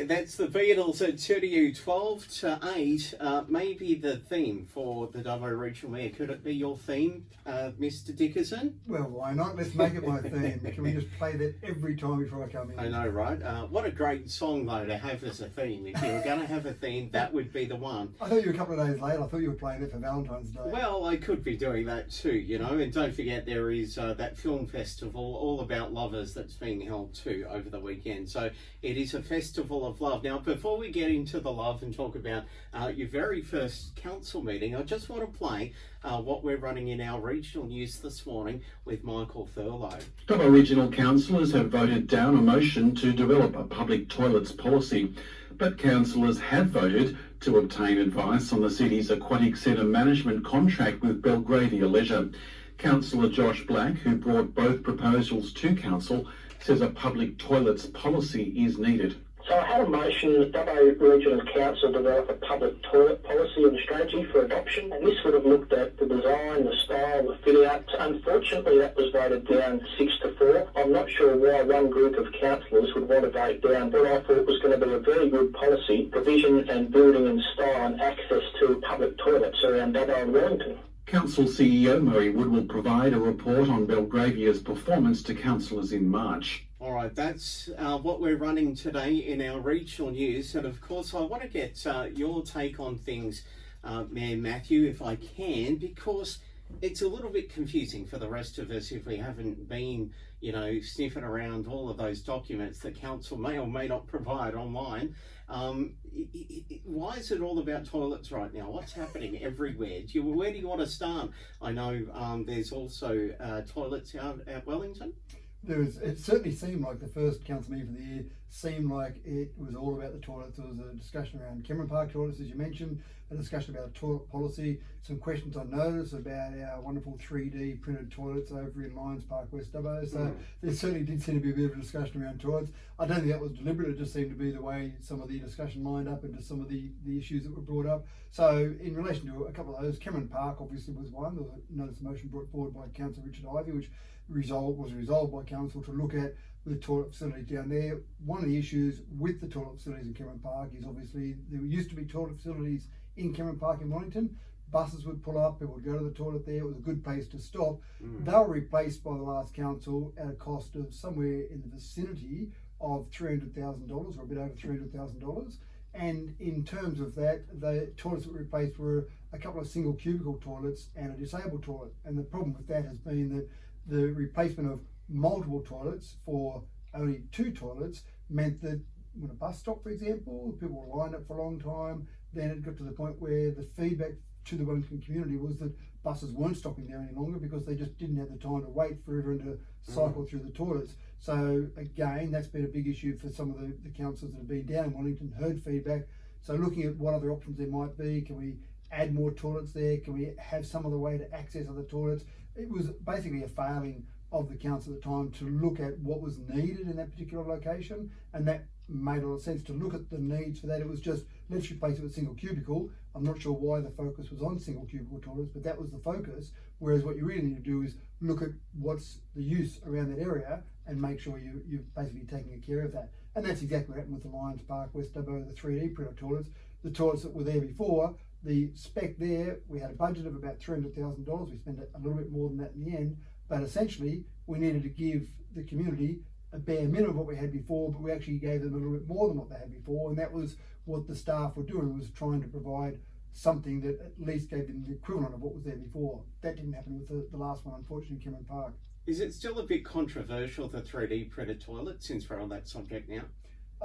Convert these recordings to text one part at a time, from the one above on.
That's the Beatles at 12 to 8. Maybe the theme for the Dubbo Regional Mayor. Could it be your theme, Mr. Dickerson? Well, why not? Let's make it my theme. Can we just play that every time before I come in? I know, right? What a great song, though, to have as a theme. If you were going to have a theme, that would be the one. I thought you were a couple of days late. I thought you were playing it for Valentine's Day. Well, I could be doing that too, you know. And don't forget, there is that film festival all about lovers that's being held too over the weekend. So it is a festival of love. Now, before we get into the love and talk about your very first council meeting, I just want to play what we're running in our regional news this morning with Michael Thurlow. Dubbo Regional councillors have voted down a motion to develop a public toilets policy, but councillors have voted to obtain advice on the city's aquatic centre management contract with Belgravia Leisure. Councillor Josh Black, who brought both proposals to council, says a public toilets policy is needed. So I had a motion that Dubbo Regional Council develop a public toilet policy and strategy for adoption, and this would have looked at the design, the style, the fit out. Unfortunately, that was voted down 6-4. I'm not sure why one group of councillors would want to vote down what I thought was going to be a very good policy, provision and building and style and access to public toilets around Dubbo and Wellington. Council CEO Murray Wood will provide a report on Belgravia's performance to councillors in March. All right, that's what we're running today in our regional news. And of course, I want to get your take on things, Mayor Matthew, if I can, because it's a little bit confusing for the rest of us if we haven't been, you know, sniffing around all of those documents that council may or may not provide online. Why is it all about toilets right now? What's happening everywhere? Where do you want to start? I know there's also toilets out at Wellington. It certainly seemed like the first council meeting for the year seemed like it was all about the toilets. There was a discussion around Cameron Park toilets, as you mentioned, a discussion about toilet policy, some questions on notice about our wonderful 3D printed toilets over in Lions Park, West Dubbo. So there certainly did seem to be a bit of a discussion around toilets. I don't think that was deliberate. It just seemed to be the way some of the discussion lined up into some of the issues that were brought up. So in relation to a couple of those, Cameron Park obviously was one. There was a notice motion brought forward by Councillor Richard Ivey, which was resolved by council to look at the toilet facilities down there. One of the issues with the toilet facilities in Cameron Park is obviously there used to be toilet facilities in Cameron Park in Wellington. Buses would pull up, people would go to the toilet there. It was a good place to stop. They were replaced by the last council at a cost of somewhere in the vicinity of $300,000 or a bit over $300,000. And in terms of that, the toilets that were replaced were a couple of single cubicle toilets and a disabled toilet. And the problem with that has been that the replacement of multiple toilets for only two toilets meant that when a bus stopped, for example, people were lined up for a long time. Then it got to the point where the feedback to the Wellington community was that buses weren't stopping there any longer because they just didn't have the time to wait for everyone to cycle through the toilets. So again, that's been a big issue for some of the councils that have been down in Wellington, heard feedback. So looking at what other options there might be, can we add more toilets there? Can we have some other way to access other toilets? It was basically a failing of the council at the time to look at what was needed in that particular location, and that made a lot of sense to look at the needs for that. It was just, let's replace it with single cubicle. I'm not sure why the focus was on single cubicle toilets, but that was the focus. Whereas what you really need to do is look at what's the use around that area and make sure you're basically taking care of that. And that's exactly what happened with the Lions Park, West Dubbo, the 3D printed toilets. The toilets that were there before, the spec there, we had a budget of about $300,000. We spent a little bit more than that in the end, but essentially we needed to give the community a bare minimum of what we had before, but we actually gave them a little bit more than what they had before, and that was what the staff were doing, was trying to provide something that at least gave them the equivalent of what was there before. That didn't happen with the last one, unfortunately, in Cameron Park. Is it still a bit controversial, the 3D printed toilet, since we're on that subject now?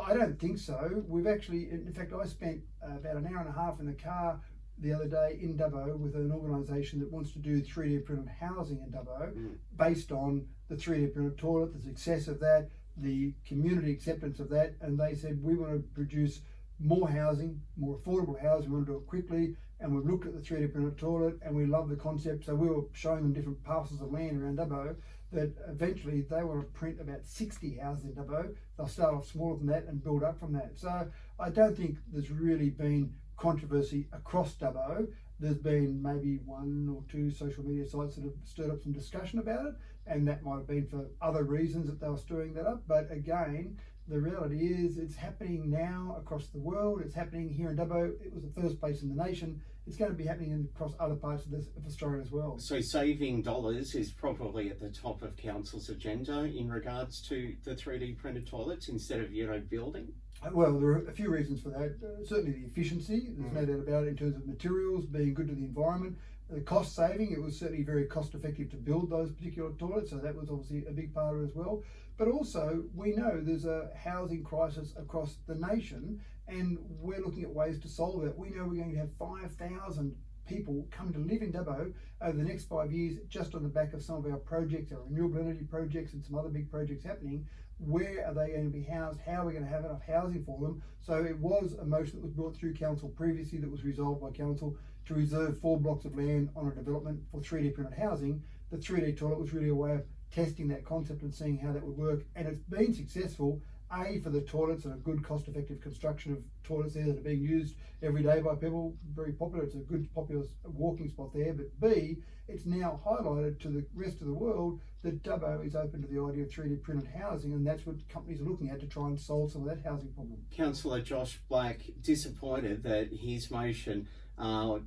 I don't think so. We've actually, in fact, I spent about an hour and a half in the car the other day in Dubbo with an organisation that wants to do 3D printed housing in Dubbo based on the 3D printed toilet, the success of that, the community acceptance of that, and they said we want to produce more housing, more affordable housing, we want to do it quickly, and we've looked at the 3D printed toilet and we love the concept, so we were showing them different parcels of land around Dubbo that eventually they want to print about 60 houses in Dubbo. They'll start off smaller than that and build up from that. So I don't think there's really been controversy across Dubbo. There's been maybe one or two social media sites that have stirred up some discussion about it, and that might have been for other reasons that they were stirring that up. But again, the reality is it's happening now across the world. It's happening here in Dubbo. It was the first place in the nation. It's going to be happening across other parts of Australia as well. So saving dollars is probably at the top of council's agenda in regards to the 3D printed toilets instead of, building? Well, there are a few reasons for that. Certainly the efficiency, there's no doubt about it, in terms of materials being good to the environment. The cost saving, it was certainly very cost effective to build those particular toilets, so that was obviously a big part of it as well. But also, we know there's a housing crisis across the nation, and we're looking at ways to solve it. We know we're going to have 5,000 people come to live in Dubbo over the next 5 years, just on the back of some of our projects, our renewable energy projects and some other big projects happening. Where are they going to be housed? How are we going to have enough housing for them? So it was a motion that was brought through council previously that was resolved by council to reserve 4 blocks of land on a development for 3D printed housing. The 3D toilet was really a way of testing that concept and seeing how that would work, and it's been successful. A, for the toilets and a good cost-effective construction of toilets there that are being used every day by people, very popular. It's a good popular walking spot there. But B, it's now highlighted to the rest of the world that Dubbo is open to the idea of 3D printed housing, and that's what companies are looking at to try and solve some of that housing problem. Councillor Josh Black disappointed that his motion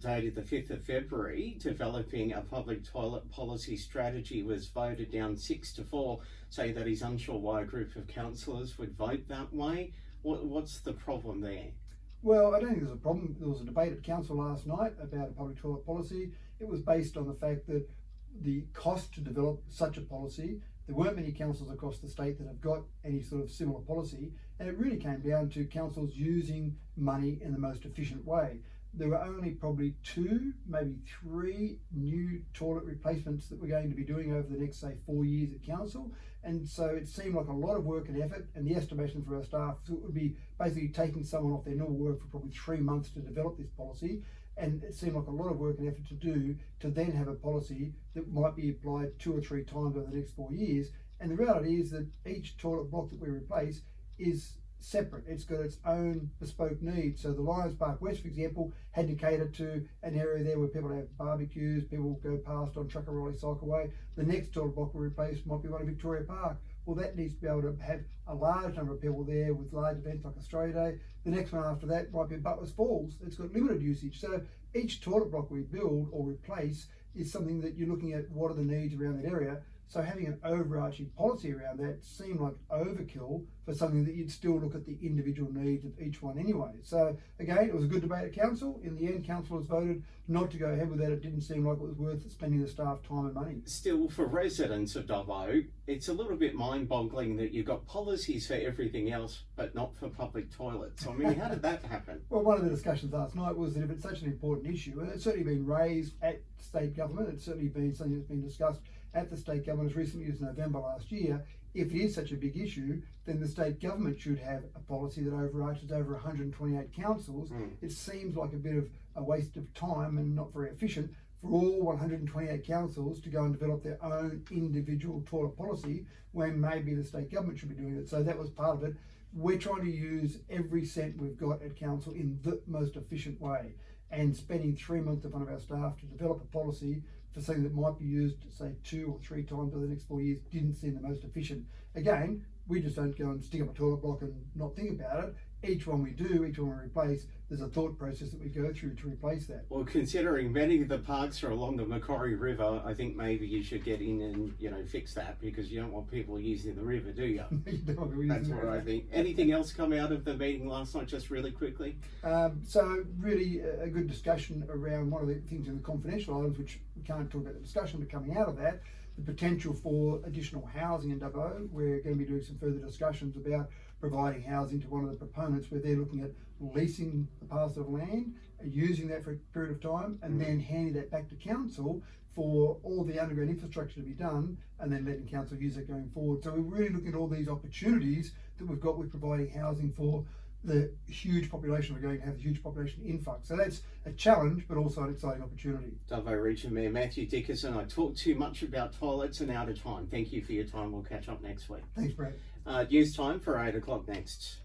dated the 5th of February, developing a public toilet policy strategy, was voted down 6-4, saying that he's unsure why a group of councillors would vote that way. What's the problem there? Well, I don't think there's a problem. There was a debate at council last night about a public toilet policy. It was based on the fact that the cost to develop such a policy, there weren't many councils across the state that have got any sort of similar policy, and it really came down to councils using money in the most efficient way. There were only probably 2, maybe 3 new toilet replacements that we're going to be doing over the next, say, 4 years at council. And so it seemed like a lot of work and effort, and the estimation for our staff, so it would be basically taking someone off their normal work for probably 3 months to develop this policy. And it seemed like a lot of work and effort to do to then have a policy that might be applied 2 or 3 times over the next 4 years. And the reality is that each toilet block that we replace is separate. It's got its own bespoke needs. So the Lions Park West, for example, had to cater to an area there where people have barbecues, people go past on Truckarolli Cycleway. The next toilet block we replace might be one in Victoria Park. Well, that needs to be able to have a large number of people there with large events like Australia Day. The next one after that might be Butler's Falls. It's got limited usage. So each toilet block we build or replace is something that you're looking at what are the needs around that area. So having an overarching policy around that seemed like overkill for something that you'd still look at the individual needs of each one anyway. So again, it was a good debate at council. In the end, councillors voted not to go ahead with that. It didn't seem like it was worth spending the staff time and money. Still, for residents of Dubbo, it's a little bit mind-boggling that you've got policies for everything else, but not for public toilets. I mean, how did that happen? Well, one of the discussions last night was that if it's such an important issue, and it's certainly been raised at state government, it's certainly been something that's been discussed at the state government as recently as November last year. If it is such a big issue, then the state government should have a policy that overarches over 128 councils. It seems like a bit of a waste of time and not very efficient for all 128 councils to go and develop their own individual toilet policy when maybe the state government should be doing it. So that was part of it. We're trying to use every cent we've got at council in the most efficient way, and spending 3 months of one of our staff to develop a policy for something that might be used, say, 2 or 3 times over the next 4 years didn't seem the most efficient. Again, we just don't go and stick up a toilet block and not think about it. Each one we do, each one we replace, there's a thought process that we go through to replace that. Well, considering many of the parks are along the Macquarie River, I think maybe you should get in and, fix that, because you don't want people using the river, do you? That's what I think. Anything else come out of the meeting last night, just really quickly? So really a good discussion around one of the things in the confidential items, which we can't talk about the discussion, but coming out of that, the potential for additional housing in Dubbo. We're going to be doing some further discussions about providing housing to one of the proponents, where they're looking at leasing the parcel of land, using that for a period of time, and then handing that back to council for all the underground infrastructure to be done, and then letting council use it going forward. So we're really looking at all these opportunities that we've got with providing housing for the huge population. We're going to have a huge population influx. So that's a challenge, but also an exciting opportunity. Dubbo Region Mayor Matthew Dickerson, I talked too much about toilets and out of time. Thank you for your time. We'll catch up next week. Thanks, Brad. News time for 8 o'clock next.